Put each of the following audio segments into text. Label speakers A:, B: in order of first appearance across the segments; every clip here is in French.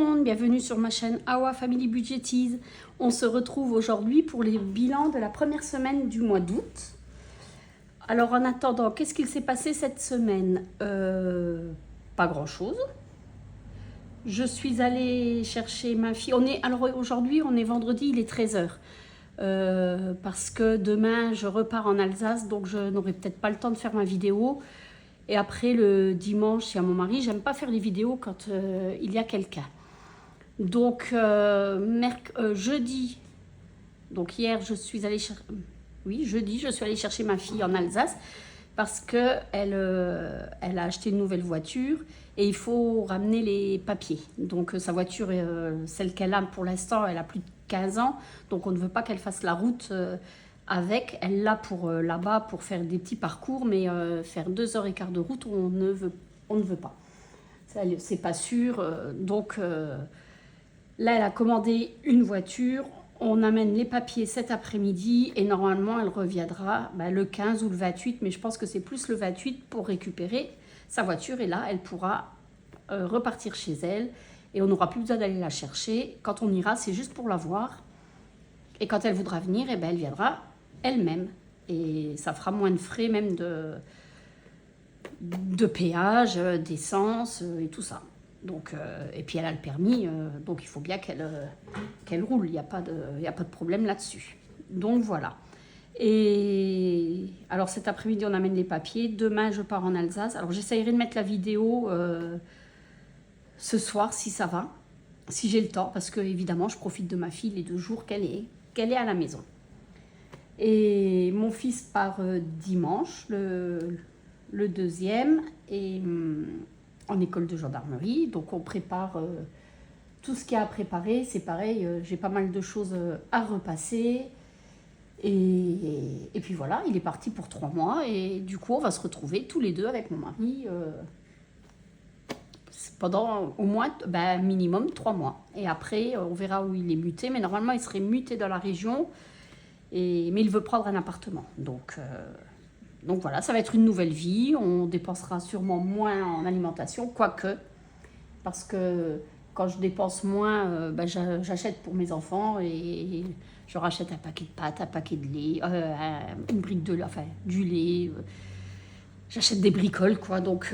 A: monde, bienvenue sur ma chaîne Awa Family Budgetize. On se retrouve aujourd'hui pour les bilans de la première semaine du mois d'août. Alors en attendant, qu'est-ce qu'il s'est passé cette semaine? Pas grand-chose. Je suis allée chercher ma fille. Alors aujourd'hui, on est vendredi, il est 13 h. Parce que demain, je repars en Alsace, donc je n'aurai peut-être pas le temps de faire ma vidéo. Et après, le dimanche, il y a mon mari. J'aime pas faire les vidéos quand il y a quelqu'un. Donc, jeudi, donc hier, je suis allée chercher... Oui, jeudi, je suis allée chercher ma fille en Alsace parce qu'elle elle a acheté une nouvelle voiture et il faut ramener les papiers. Donc, sa voiture, celle qu'elle a pour l'instant, elle a plus de 15 ans. Donc, on ne veut pas qu'elle fasse la route... avec, elle l'a pour là-bas pour faire des petits parcours, mais faire 2h15 de route, on ne veut pas. C'est pas sûr. Donc là, elle a commandé une voiture. On amène les papiers cet après-midi et normalement, elle reviendra le 15 ou le 28, mais je pense que c'est plus le 28 pour récupérer sa voiture. Et là, elle pourra repartir chez elle et on n'aura plus besoin d'aller la chercher. Quand on ira, c'est juste pour la voir. Et quand elle voudra venir, elle viendra elle-même. Et ça fera moins de frais même de péage, d'essence et tout ça. Donc, et puis elle a le permis, donc il faut bien qu'elle roule. Il n'y a pas de problème là-dessus. Donc voilà. Et alors cet après-midi, on amène les papiers. Demain, je pars en Alsace. Alors j'essayerai de mettre la vidéo ce soir si ça va, si j'ai le temps, parce que évidemment, je profite de ma fille les 2 jours qu'elle est à la maison. Et mon fils part dimanche, le 2e, et en école de gendarmerie. Donc on prépare tout ce qu'il y a à préparer. C'est pareil, j'ai pas mal de choses à repasser. Et puis voilà, il est parti pour 3 mois. Et du coup, on va se retrouver tous les deux avec mon mari pendant au moins minimum 3 mois. Et après, on verra où il est muté. Mais normalement, il serait muté dans la région. Mais il veut prendre un appartement. Donc voilà, ça va être une nouvelle vie. On dépensera sûrement moins en alimentation, quoique. Parce que quand je dépense moins, j'achète pour mes enfants et je rachète un paquet de pâtes, un paquet de lait, une brique de lait, enfin du lait. J'achète des bricoles, quoi. Donc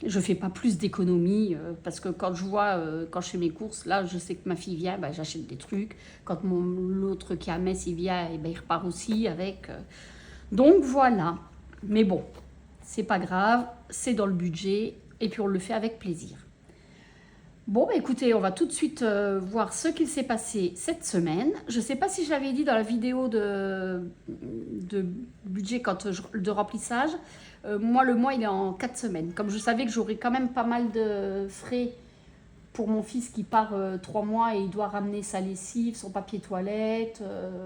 A: je fais pas plus d'économies parce que quand je vois, quand je fais mes courses, là, je sais que ma fille vient, j'achète des trucs. Quand l'autre qui est à Metz, il vient, et il repart aussi avec. Donc voilà. Mais bon, c'est pas grave, c'est dans le budget et puis on le fait avec plaisir. Bon, écoutez, on va tout de suite voir ce qu'il s'est passé cette semaine. Je sais pas si je l'avais dit dans la vidéo de budget de remplissage. Moi, le mois, il est en 4 semaines. Comme je savais que j'aurais quand même pas mal de frais pour mon fils qui part 3 mois et il doit ramener sa lessive, son papier toilette,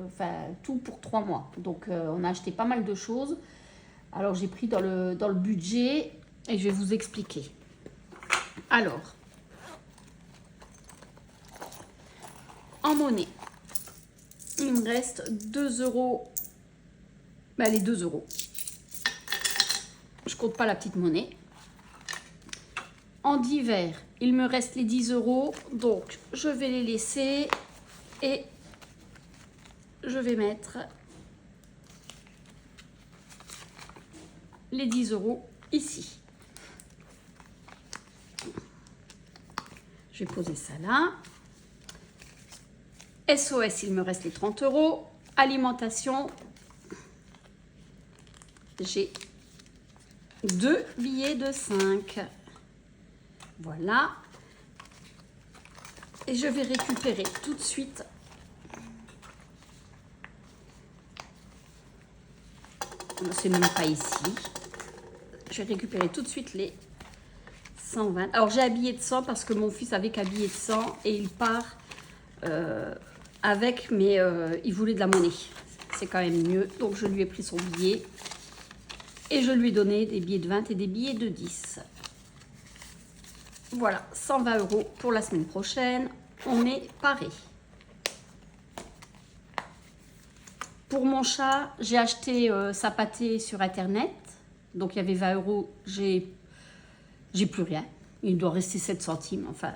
A: enfin tout pour 3 mois. Donc, on a acheté pas mal de choses. Alors, j'ai pris dans le budget et je vais vous expliquer. Alors, en monnaie, il me reste 2 euros. Les 2 euros. Je compte pas la petite monnaie. En divers, il me reste les 10 euros. Donc, je vais les laisser et je vais mettre les 10 euros ici. Je vais poser ça là. SOS, il me reste les 30 euros. Alimentation, j'ai 2 billets de 5. Voilà. Et je vais récupérer tout de suite c'est même pas ici. Je vais récupérer tout de suite les 120. Alors j'ai un billet de 100 parce que mon fils avait qu'un billet de 100 et il part avec, mais il voulait de la monnaie. C'est quand même mieux. Donc je lui ai pris son billet. Et je lui ai donné des billets de 20 et des billets de 10. Voilà, 120 euros pour la semaine prochaine. On est paré. Pour mon chat, j'ai acheté sa pâtée sur Internet. Donc il y avait 20 euros. J'ai plus rien. Il doit rester 7 centimes. Enfin,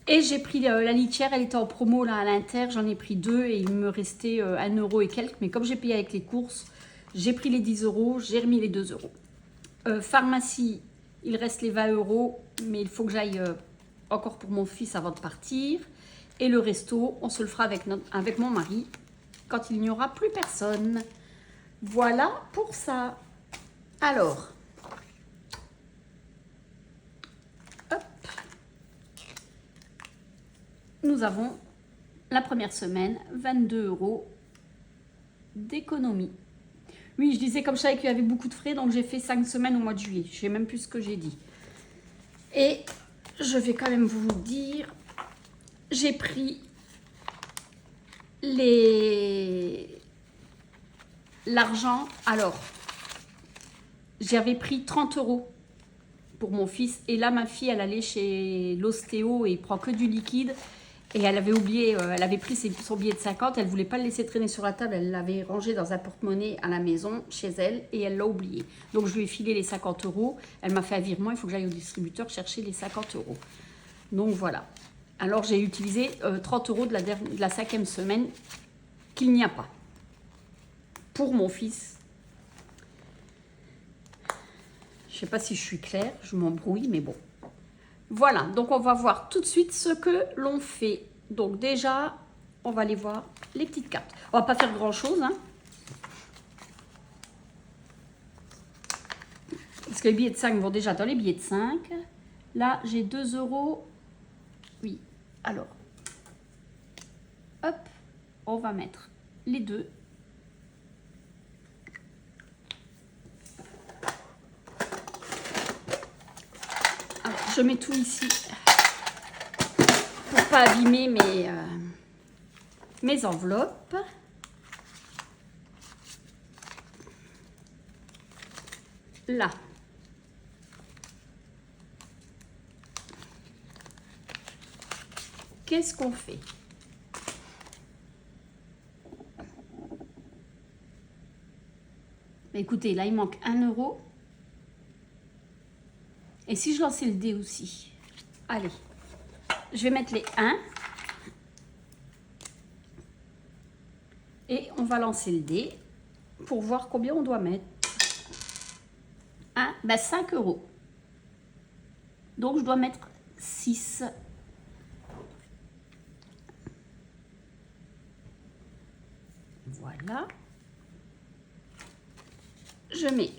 A: Et j'ai pris la litière, elle était en promo là à l'Inter, j'en ai pris 2 et il me restait 1 € et quelques. Mais comme j'ai payé avec les courses, j'ai pris les 10 €, j'ai remis les 2 €. Pharmacie, il reste les 20 €, mais il faut que j'aille encore pour mon fils avant de partir. Et le resto, on se le fera avec mon mari quand il n'y aura plus personne. Voilà pour ça. Alors, hop, nous avons la première semaine, 22 € d'économie. Oui, je disais comme je savais qu'il y avait beaucoup de frais, donc j'ai fait 5 semaines au mois de juillet. Je sais même plus ce que j'ai dit. Et je vais quand même vous dire, j'ai pris l'argent. Alors, j'avais pris 30 € pour mon fils. Et là, ma fille, elle allait chez l'ostéo et il prend que du liquide. Et elle avait oublié, elle avait pris son billet de 50, elle ne voulait pas le laisser traîner sur la table, elle l'avait rangé dans un porte-monnaie à la maison, chez elle, et elle l'a oublié. Donc je lui ai filé les 50 €, elle m'a fait un virement, il faut que j'aille au distributeur chercher les 50 €. Donc voilà. Alors j'ai utilisé 30 € de la 5e semaine, qu'il n'y a pas. Pour mon fils. Je ne sais pas si je suis claire, je m'embrouille, mais bon. Voilà, donc on va voir tout de suite ce que l'on fait. Donc déjà, on va aller voir les petites cartes. On va pas faire grand chose, hein. Parce que les billets de 5 vont déjà dans les billets de 5. Là, j'ai 2 €. Oui, alors, hop, on va mettre les deux. Alors, je mets tout ici pour pas abîmer mes enveloppes. Là. Qu'est-ce qu'on fait? Écoutez, là, il manque 1 €. Et si je lançais le dé aussi? Allez, je vais mettre les 1. Et on va lancer le dé pour voir combien on doit mettre. 5 €. Donc, je dois mettre 6. Voilà. Je mets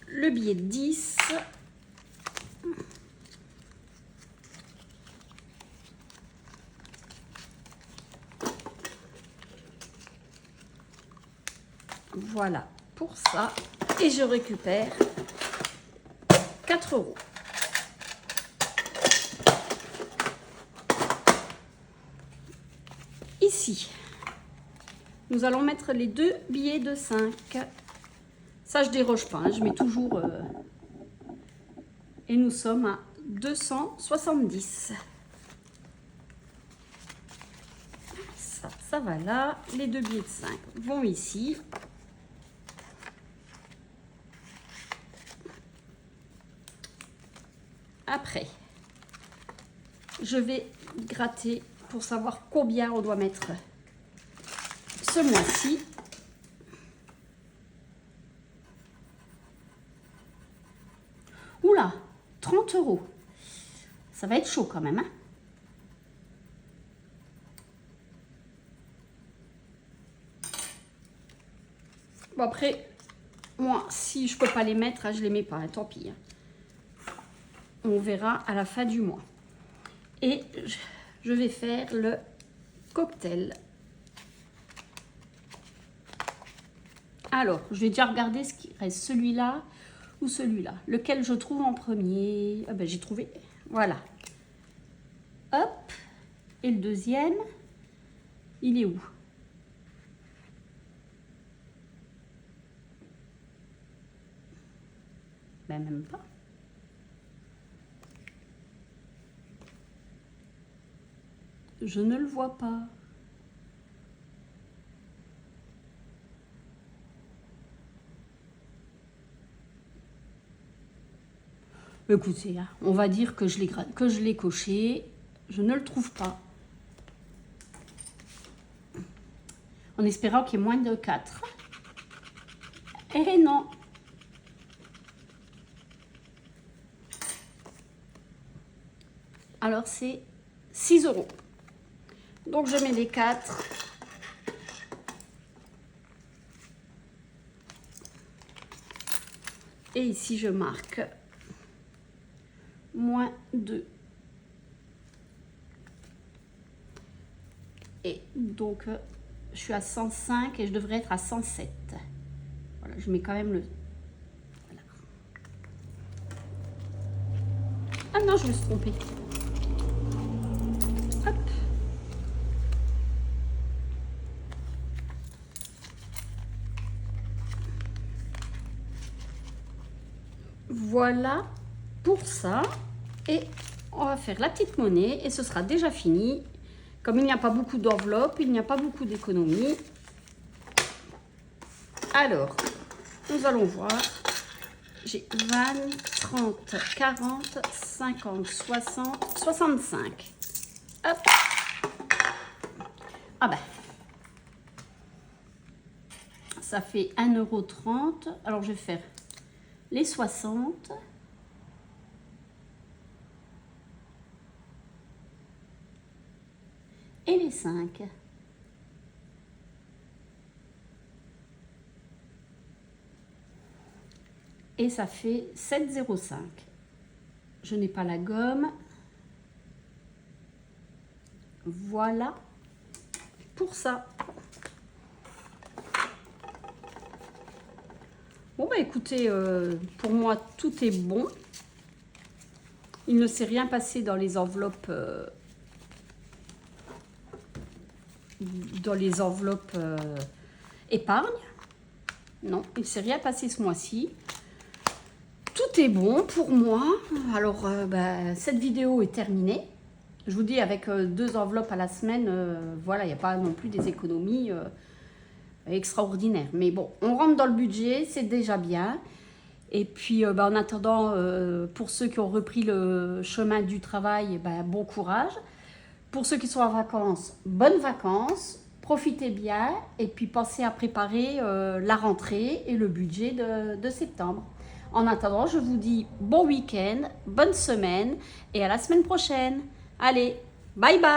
A: le billet de 10. Voilà pour ça. Et je récupère 4 €. Ici, nous allons mettre les 2 billets de 5. Ça, je déroge pas, hein, je mets toujours... Et nous sommes à 270. Ça va là. Les 2 billets de 5 vont ici. Après, je vais gratter pour savoir combien on doit mettre ce mois-ci. Oula, 30 €. Ça va être chaud quand même, hein. Bon, après, moi, si je peux pas les mettre, hein, je les mets pas, hein, tant pis. Hein. On verra à la fin du mois. Et je vais faire le cocktail. Alors, je vais déjà regarder ce qui reste, celui-là ou celui-là. Lequel je trouve en premier? Ah ben, j'ai trouvé, voilà. Hop, et le deuxième, il est où? Ben, même pas. Je ne le vois pas. Écoutez, hein, on va dire que je l'ai coché. Je ne le trouve pas. En espérant qu'il y ait moins de 4. Eh non. Alors c'est 6 €. Donc je mets les 4. Et ici je marque moins 2. Et donc je suis à 105 et je devrais être à 107. Voilà, je mets quand même le... Voilà. Ah non, je me suis trompée. Hop. Voilà pour ça. Et on va faire la petite monnaie et ce sera déjà fini. Comme il n'y a pas beaucoup d'enveloppes, il n'y a pas beaucoup d'économies. Alors, nous allons voir. J'ai 20, 30, 40, 50, 60, 65. Hop. Ah ben. Ça fait 1,30 €. Alors, je vais faire les 60. Et les 5. Et ça fait 7,05 €. Je n'ai pas la gomme. Voilà pour ça. Bon bah écoutez, pour moi tout est bon. Il ne s'est rien passé dans les enveloppes. Épargne. Non, il ne s'est rien passé ce mois-ci. Tout est bon pour moi. Alors, cette vidéo est terminée. Je vous dis, avec 2 enveloppes à la semaine, voilà, il n'y a pas non plus des économies extraordinaires. Mais bon, on rentre dans le budget, c'est déjà bien. Et puis, en attendant, pour ceux qui ont repris le chemin du travail, bon courage. Pour ceux qui sont en vacances, bonnes vacances, profitez bien et puis pensez à préparer la rentrée et le budget de septembre. En attendant, je vous dis bon week-end, bonne semaine et à la semaine prochaine. Allez, bye bye!